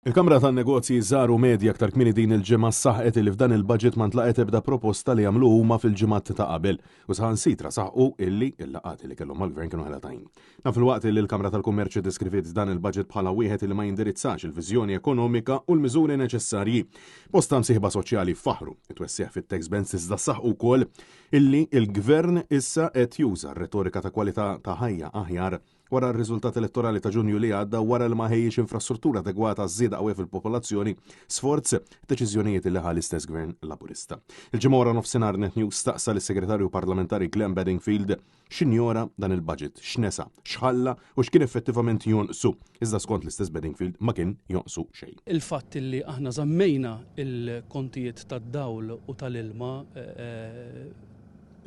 Il-Kamra tan-Negozji żgħar u medji aktar kmieni din il-ġimgħa saħqet li f'dan il-budget ma ntlaqet ebda proposta li jagħmlu huma fil-ġimgħat ta' qabel u saħansitra saħqu illi l-laqgħat li kellhom mal-Gvern kienu ħelatajn. Naf il-waqt li l-Kamra tal-Kummerċ iddeskriviet dan il-budget bħala wieħed li ma jindirizzax il-viżjoni ekonomika u l-miżuri neċessarji. Bosta msieħba soċjali faħru it-twessieħ fit-tax bands iżda saħqu wkoll illi l-Gvern issa qed juża r-retorika ta' kwalità ta' ħajja aħjar wara r-riżultat elettorali ta' Ġunju li għadda wara li ma ħejjix infrastruttura adegwata żieda qawwi fil-popolazzjoni sforz deċiżjonijiet li ħal l-istess Gvern Laburista. Il-ġimgħa wara nofsinhar Net News staqsa lis-Segretarju Parlamentari Glenn Bedingfield x'injora dan il-budget, x'nesa, x'ħalla u x'kien effettivament jonqsu. Iżda skont l-istess Bedingfield ma kien jonqsu xejn. Il-fatt li aħna żammejna il-kontijiet tad-dawl u tal-ilma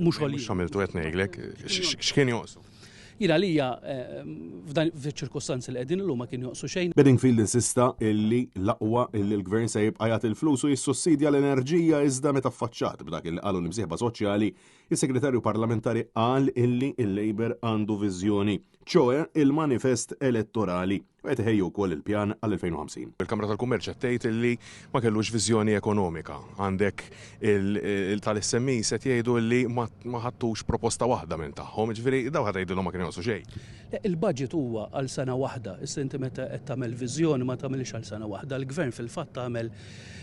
mhux Mhux għamiltu qed ngħidlek, x'kien jonqsu? Jina lija f'ċirkostanzi li qegħdin illum ma kien jonqsu xejn. Bedingfield insista illi l-aqwa illi l-Gvern se jibqa' jagħti il-flus u jissussidja l-enerġija iżda meta affaċċat b'dak illi qalu l-imsieħba soċjali, is-Segretarju Parlamentari qal illi l-Labor għandu viżjoni, ċoe il-manifest elettorali u qed iħejju wkoll il-pjan għal-2050. Il-Kamra tal-Kummerċ qed tgħid illi ma kellux viżjoni ekonomika. Għandek tal-SMI se jgħidu li ma ħadtux proposta waħda minn tagħhom, ġifieri daw ħad jgħidulhom ma kien jonqsu xejn. Il-budget huwa għal sena waħda, issa inti meta qed tagħmel viżjoni ma tagħmilx għal sena waħda. Il-Gvern fil-fatt tagħmel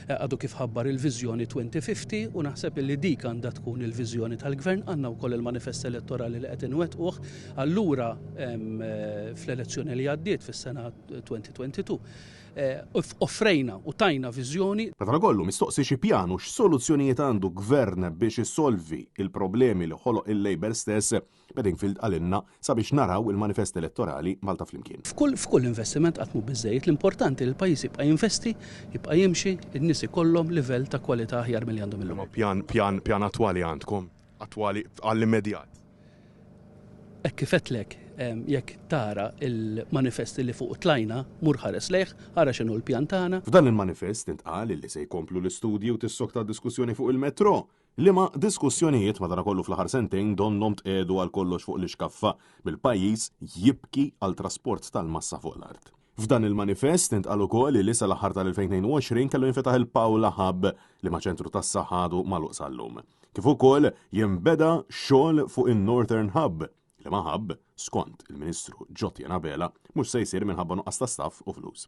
għadu kif ħabbar il-viżjoni 2050 u naħseb li dik għandha tkun il-viżjoni tal-Gvern, għandna wkoll il-manifest elettorali li qed inwettquh. Allura fl-elezzjoni li għaddiet fis-sena 2022 offrejna u tajna viżjoni. Meta kollu mistoqsi xi pjanu x'soluzzjonijiet għandu Gvern biex issolvi il-problemi li ħoloq il-Labor stess, Bedingfield għalinna sabiex naraw il-manifest elettorali Malta flimkien. F'kull investiment qatt mhu biżejjed, l-importanti li l-pajjiż jibqa' jinvesti, jibqa' jimxi, in-nies ikollhom livell ta' kwalità aħjar milli għandhom illum. Pjan attwali għandkom, attwali għall-immedjat. Hekk kif qedlek jekk tara il-manifesti li fuq tlajna mur ħares lejh, ara x'inhu l-pjan tagħna. F'dan il-manifest intqal li se jkomplu l-istudju tissokta diskussjoni fuq il-metro. Liema diskussjonijiet madankollu fl-aħħar sentejn donhom tqedu għal kollox fuq l-iskaffa bil-pajjiż jibki għal trasport tal-massa fuq l-art. F'dan il-manifest intqal ukoll li sa l-aħħar tal-2022 kellu jinfetaħ il-Pawla Hub li ma' ċentru tas-saħħa għadu magħluq sal-lum. Kif ukoll jinbeda xogħol fuq in-Northern Hub li ma' hub skont il-Ministru Ġotti Nabela mhux se jsir minħabba nuqqas ta' staff u flus.